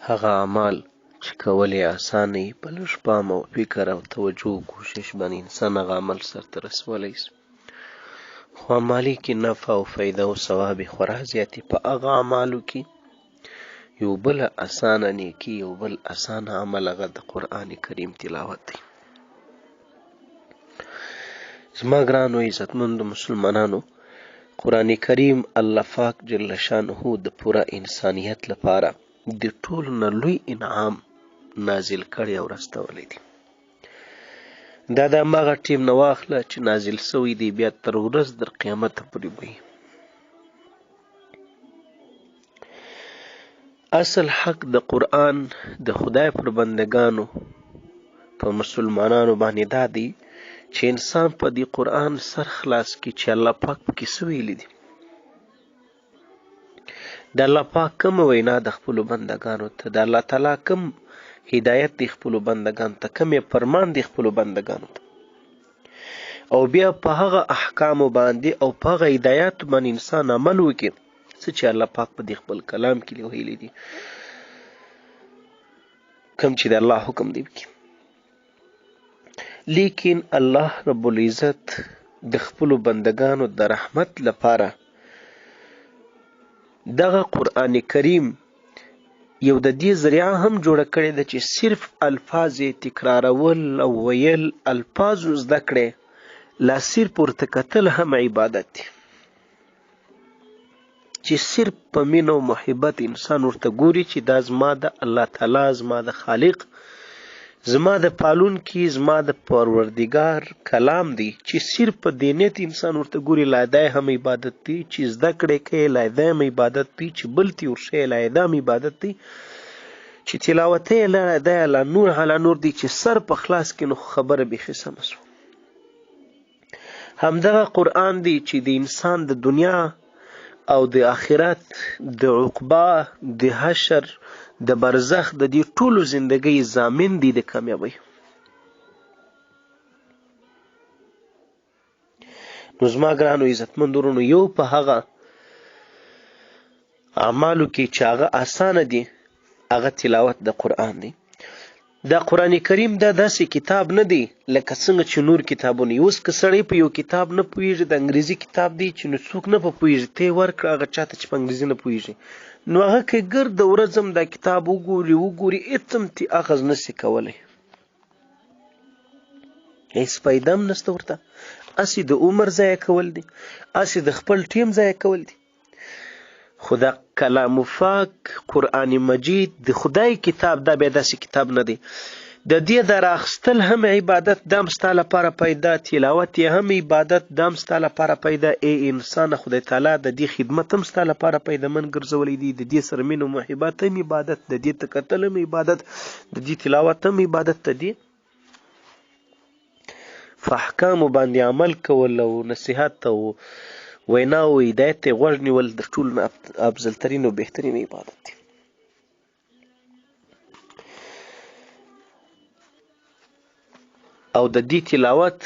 هغه اعمال چې کول یې اسانه وي، په لږ پام او فکر او توجه او کوشش باندې انسان هغه عمل سرته رسولی شي. خو عملي کې نفع او فایده او ثواب یې خورا زیات دي. په هغه اعمالو کې یو بله اسانه نیکي، یو بل اسانه عمل هغه د قرآن کریم تلاوت دی. زما ګرانو عزتمندو مسلمانانو، قرآن کریم الله پاک جل شانه د پوره انسانیت لپاره د ټولو نه لوی انعام نازل کړی او رستولی دی. دا د هماغه ټیم نه واخله چې نازل سوی دی، بیا تر ورځ در قیامته پورې به اصل حق د قرآن د خدای پر بندگانو په مسلمانانو باندې دا دی چې انسان په دې قرآن سر خلاص کړي چې الله پاک پکې څه ویلي دي. د الله پاک کوم وینا د خپلو بندگانو ته، د الله تعالی کوم هدایت دی خپلو بندگانو ته، کوم فرمان دی خپلو بندگانو ته، او بیا په هغه احکامو باندې او په هغه هدایاتو باندې انسان عمل وکړي څه چې الله پاک په دې خپل کلام کې ویلي دي، کوم چې د الله حکم دی وکړي. لیکن الله رب العزت د خپلو بندگانو د رحمت لپاره دغه قرآن کریم یو د دې ذریعه هم جوړه کړې ده چې صرف الفاظ تکرارول او ویل، الفاظ زده کړې، لا صرف ورته کتل هم عبادت دی. چې صرف په مینه او محبت انسان ورته ګوري چې دا زما د الله تعالی، زما د خالق، زما د پالونکي، زما د پروردګار کلام دی، چې صرف په دې نیت انسان ورته ګوري، لا دا هم عبادت دی. چې زده کړې کوي، لا دا هم عبادت دی. چې بل تی ورشي، لا دا هم عبادت دی. چې تلاوت یې لا دا لا نور علی نور دی. چې سر په خلاص کې نو خبره بیخي سمه شوه. همدغه قرآن دی چې د انسان د دنیا او د آخرت د عقبا، د حشر، د برزخ، د دې ټولو زندګۍ ضامن دی د کامیابۍ. نو زما ګرانو عزتمندو ورونو، یو په هغه اعمالو کې چې هغه اسانه دي هغه تلاوت د قرآن دی. دا قرآن کریم دا داسې کتاب نه دی لکه څنګه چې نور کتابونه. اوس که سړی په یو کتاب نه پوهېږي، د انګریزي کتاب دی چې نو څوک نه پوهېږي، ته یې ورکړه هغه چاته چې په انګریزي نه پوهېږي، نو هغه که ګرد ورځ هم دا کتاب وګوري هېڅ هم ترې اخذ نشي کولی، هېڅ فایده هم نشته ورته. هسې د عمر ضایع کول دي، هسې د خپل ټیم ضایع کول دي. خو دا کلام پاک قرآن مجید د خدای کتاب دا بیا داسې کتاب نه دی. د دې د راخستل هم عبادت، دا هم ستا لپاره پیدا، تلاوت یې هم عبادت، دا هم ستا لپاره پیدا. ای انسان، خدای تعالی د دې خدمت هم ستا لپاره پیدامن ګرځولی دی. د دې سره مینه او محبت هم عبادت، د دې ته کتل هم عبادت، د دې تلاوت هم عبادت. د دې په احکامو باندې عمل کول او نصیحت او وینا او هدایت ته غوږ نیول د ټولو نه افضلترین او بهترین عبادت دی. او د دې تلاوت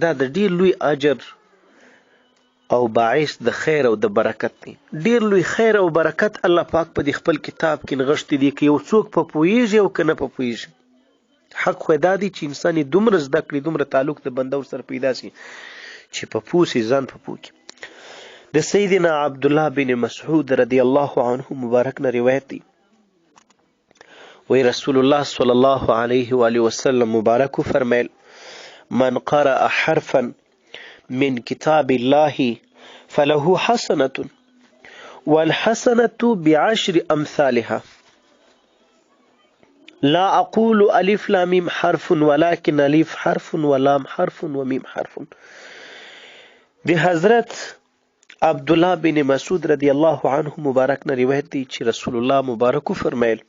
دا د ډیر لوی اجر او باعث د خیر او د برکت دی. ډیر لوی خیر او برکت الله پاک په دې خپل کتاب کې نغښتي دي که یو څوک په پوهېږي او که نه په پوهېږي. حق خو دا دی چې انسان یې دومره زده کړي، دومره تعلق د بنده ورسره پیدا شي چې په پوه شي، ځان په پوه کړي. د سیدنا عبدالله بن مسعود رضی الله عنه مبارک نه روایت دی، وی رسول الله صلی الله علیه و آله وسلم مبارک فرمایل: من قرأ حرفا من کتاب الله فله حسنة والحسنة بعشر امثالها لا اقول الف لام میم حرف ولكن الف حرف ولام حرف ومیم حرف. د حضرت عبدالله بن مسعود رضی الله عنه مبارک نه روایت دی چې رسول الله مبارک فرمایل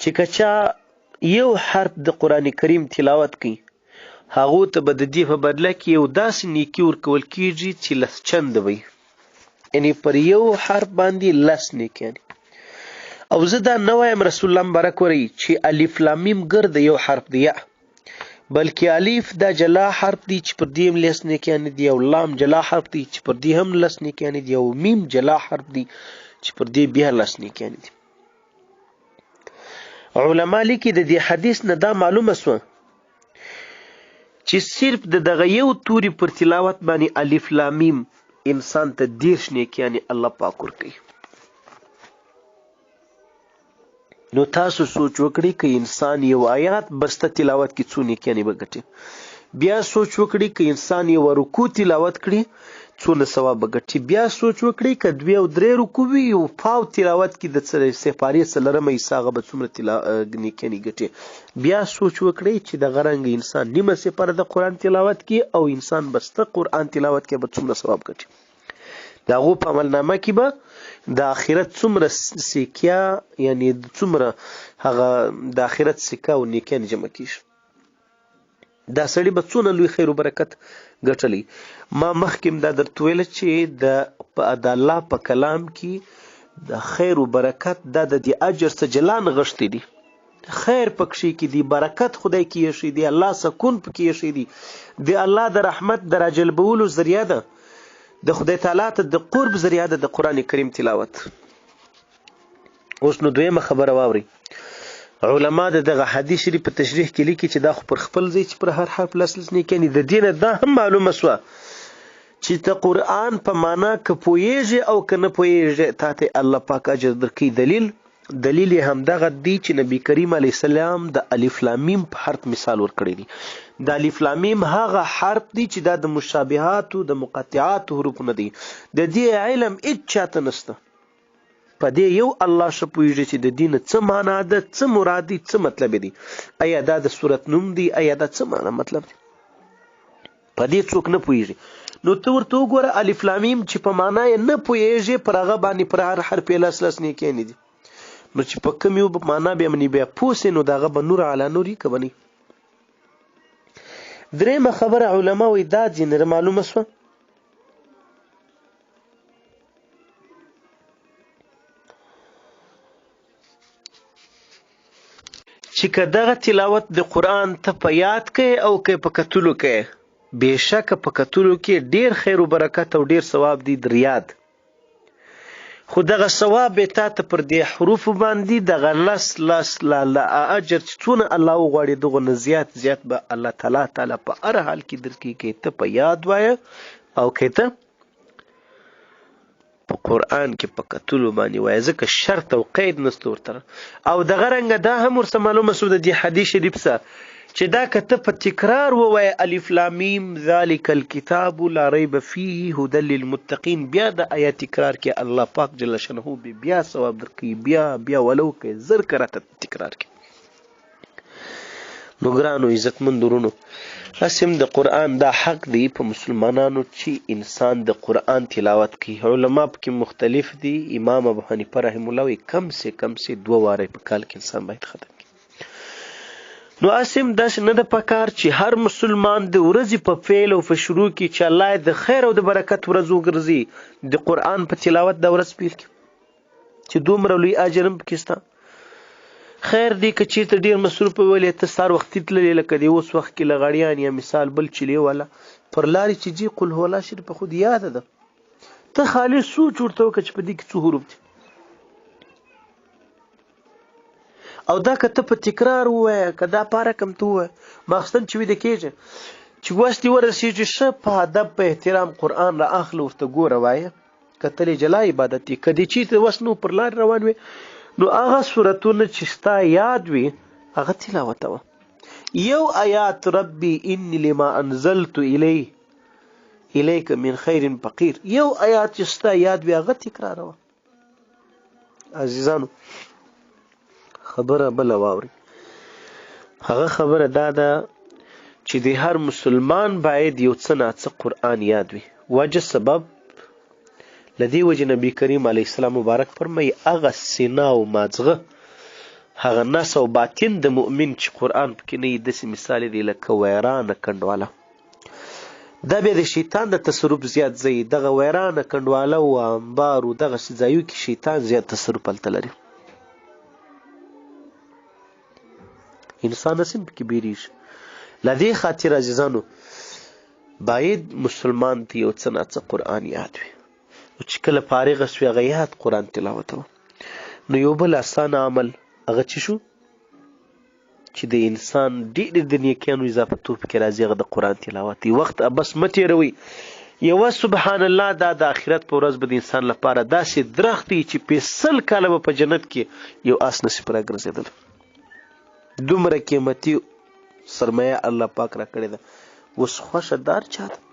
چې کچا یو حرف د قرآن کریم تلاوت کوي، هغو ته به د دې په بدله کې یو داسې نیکي ورکول کیږي چې لس چنده وي، یعنی پر یو حرف باندې لس نیکیانې. او زه دا نه وایم رسول الله مبارک وایي چې الف لام میم ګرد یو حرف دی، بلکې الف دا جلا حرف دی چې پر دې هم لس نیکیانې دي، او لام جلا حرف دی چې پر دې هم لس نیکیانې دي، او میم جلا حرف دی چې پر دې بیا لس نیکیانې دي. علما لیکي د دې حدیث نه دا معلومه سوه چې صرف د دغه یو توري پر تلاوت باندې الف لام میم انسان ته 10 نیکیانې الله پاک ورکوي. نو تاسو سوچ وکړئ که انسان یو آیات بسته تلاوت کې څو نیکیانې به ګټي. بیا سوچ وکړئ که انسان یو رکوع تلاوت کړي څونه ثواب به ګټي. بیا سوچ وکړئ که 2 او 3 رکوع وي یو پاو تلاوت کې د سپارې څلرمه حصه هغه به څومره نیکیانې ګټي. بیا سوچ وکړئ چې دغه رنګ انسان نیمه سپاره د قرآن تلاوت کې او انسان بسته قرآن تلاوت کې به څومره ثواب ګټي. د هغو په عملنامه کې به د آخرت څومره سکیا یعنی څومره هغه د آخرت سکه او نیکیان جمع کیږي. دا سړی به څونه لوی خیر او برکت ګټلی. ما مخکې دا درته ویل چې د الله په کلام کې د خیر او برکت دا د دې اجر څخه جلان غشتي دي. خیر پکښې کې دی، برکت خدای کې یشي دی، الله سکون پکې یشي دی، د الله د رحمت د راجلبولو ذریعہ ده، د خدای تعالی ته د قرب ذریعہ ده د قرآن کریم تلاوت. اوس نو دویمه خبره واوري. علما دغه حدیث شریف په تشریح کې لیکي چې دا خو پر خپل ځای چې پر هر حرف لس نیکیانې د دې نه دا هم معلومه سوه چې ته قرآن په معنا که پوهیږي او که نه پوهیږي تا ته الله پاک اجر درکوي. دلیل یې همدغه دی چې نبی کریم علیه السلام د الف لام میم په حرف مثال ورکړی دی. د الف لام میم هغه حرف دی چې دا د مشابهاتو د مقطعاتو حروفونه دی. د دې علم هیڅ چاته نشته. په دې یو الله ښه پوهیږي چې د دې نه څه معنا ده، څه مراد دی، څه مطلب دی. ایا دا د صورت نوم دی، ایا دا څه معنا مطلب دی، په دې څوک نه پوهیږي. نو ته ورته وګوره الف لام میم چې په معنا یې نه پوهیږي پر هغه باندې پر هر حرف یې لس نیکیانې دي. نو چې په کوم یو معنا بیا منی بیا پوه سې نو دغه به نور علی نور که به نه. درېیمه خبره علما وایي دا ځینې معلومه سوه چې که دغه تلاوت د قرآن ته په یاد کوي او که په کتلو کوي، بېشکه په کتلو کې ډېر خیر و برکت او ډېر ثواب دی د ریاد. خو دغه ثواب به تا ته پر دې حروفو باندې دغه لس اجر چې څونه الله وغواړي دغه نه زیات به الله تعالی په هر حال کې درکړي که ته په یاد وایه او که ته په قرآن کې په کتلو باندې وایه، ځکه شرط او قید نسته ورته. او دغه رنګه دا هم ورسره معلومه سوه د دې حدیث شریف څخه چې دا که ته په تکرار ووایه الف لام میم ذلک الکتاب لا ریب فیه هدی للمتقین، بیا د آیات تکرار کې الله پاک جل شانه بیا ثواب درکوي. بیا ولو که زر کراته تکرار کې. نو ګرانو عزتمند ورونو، اسیم د قرآن دا حق دی په مسلمانانو چې انسان د قرآن تلاوت کوي. علما پکې مختلف دي. امام ابو حنیفه رحم الله وایي کم سے 2 واره په کال کې انسان باید ختم کړي. نو اسیم داسې نه ده پکار چې هر مسلمان د ورځې په فعل او په شروع کې چې الله د خیر او د برکت ورځ وګرځي د قرآن په تلاوت د ورځ پیل کړي چې دومره لوی اجر هم پکې شته. خیر دی که چېرته ډېر مصروف ولې ته سهار وختي تللې لکه د اوس وخت کې لغړیان یا مثال بل چلی والا پر لارې چې ځي قل هو الله شریف خود یاده ده، ته خالي سوچ ورته وکړه چې په دې کې څو حروف دي. او دا که ته په تکرار ووایه که دا پاره کم ته ووایه ماخستن چې ویده کېږي چې وس دې ورسېږي ښه په ادب په احترام قرآن را اخله ورته ګوره وایه کتلې جلا عبادت دی. که دې چېرته وس نو پر لار روان وي نو هغه صورتونه چې ستا یاد وي هغه تلاوت وه. یو آیات ربي انی لما انزلت الیک من خیر فقیر، یو آیات چې ستا یاد وي هغه تکراروه. عزیزانو خبره بله واوري. هغه خبره دا ده چې د هر مسلمان باید یو څه ناڅه قرآن یاد وي. وجه سبب لدې وجه نبی کریم علیه السلام مبارک فرمایي هغه سینه او مازغه هغه نس او باطن د مؤمن چې قرآن پکې نه وي داسې مثال دی لکه ویرانه کنډواله. دا بیا د شیطان د تصرف زیات ځای، دغه ویرانه کنډواله او انبار او دغسې ځایو کې شیطان زیات تصرف هلته لري. انسان هم پکې بیریږي. له دې خاطر عزیزانو باید مسلمان ته یو څه ناڅه قرآن یاد وي. چې کله فارغه سوی هغه یاد قرآن تلاوت وه. نو یو بل اسانه عمل هغه چې شو چې د انسان ډېر د نیکیانو اضافه توب کې راځي هغه د قرآن تلاوت دی. وخت بس مه تېروئ. یوه سبحان الله دا د آخرت په ورځ به د انسان لپاره داسې درخت دی چې 100 کاله به په جنت کې یو آس نشي پر راګرځېدل. دومره قیمتي سرمایه الله پاک را کړې ده. اوس خوښه دار چاته